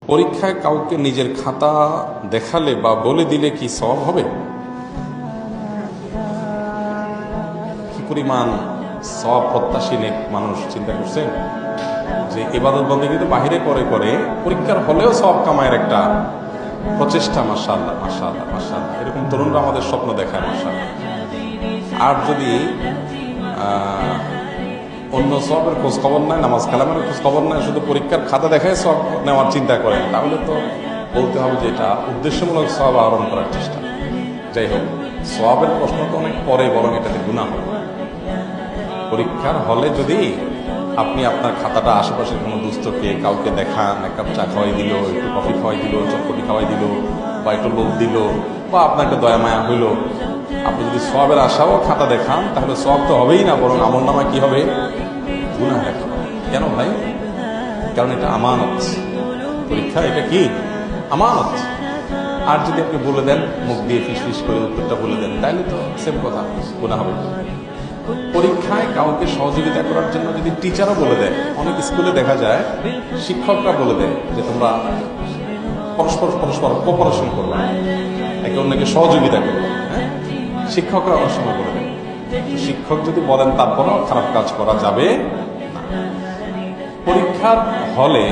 পরীক্ষায় কাউকে নিজের খাতা দেখালে বা বলে দিলে কি সওয়াব হবে? কি পরিমাণ সওয়াব প্রত্যাশী মানুষ চিন্তা করছেন যে ইবাদত বন্দেগী কিন্তু বাহিরে করে করে পরীক্ষার হলেও সওয়াব কামায়ের একটা প্রচেষ্টা। মাশাআল্লাহ মাশাআল্লাহ মাশাআল্লাহ, এরকম তরুণরা আমাদের স্বপ্ন দেখায় মাশাআল্লাহ। আর যদি অন্য সবের খোঁজ খবর নাই, নামাজ কালামের খোঁজ খবর নাই, শুধু পরীক্ষার খাতা দেখায় সব নেওয়ার চিন্তা করেন, তাহলে তো বলতে হবে যে এটা উদ্দেশ্যমূলক সওয়াব আহরণ করার চেষ্টা। যাই হোক, সওয়াবের প্রশ্ন তো অনেক পরে, বরং এটাতে গুনাহ হবে। পরীক্ষার হলে যদি আপনি আপনার খাতাটা আশেপাশের কোনো দুস্থকে কাউকে দেখান, এক কাপ চা খাওয়াই দিল, একটু কফি খাওয়াই দিল, চটপটি খাওয়াই দিল, বা একটু লোভ দিল, বা আপনাকে দয়া মায়া হইল, আপনি যদি সওয়াবের আশাও খাতা দেখান, তাহলে সওয়াব তো হবেই না, বরং আমলনামায় কি হবে? গুনাহ লেখা হবে। কেন ভাই? কারণ এটা আমানত। পরীক্ষা এটা কি? আমানত। আর যদি আপনি বলে দেন, মুখ দিয়ে ফিসফিস করে উত্তরটা বলে দেন, তাহলে তো সেম কথা, গুনাহ হবে। পরীক্ষায় কাউকে সহযোগিতা করার জন্য যদি টিচারও বলে দেয়, অনেক স্কুলে দেখা যায় শিক্ষকরা বলে দেয় যে তোমরা পরস্পর কোঅপারেশন করবে, একে অন্যকে সহযোগিতা করবে। হ্যাঁ, শিক্ষকরা অনেক সময় বলে দেয়। শিক্ষক যদি বলেন তারপরও খারাপ কাজ করা যাবে না। পরীক্ষার হলে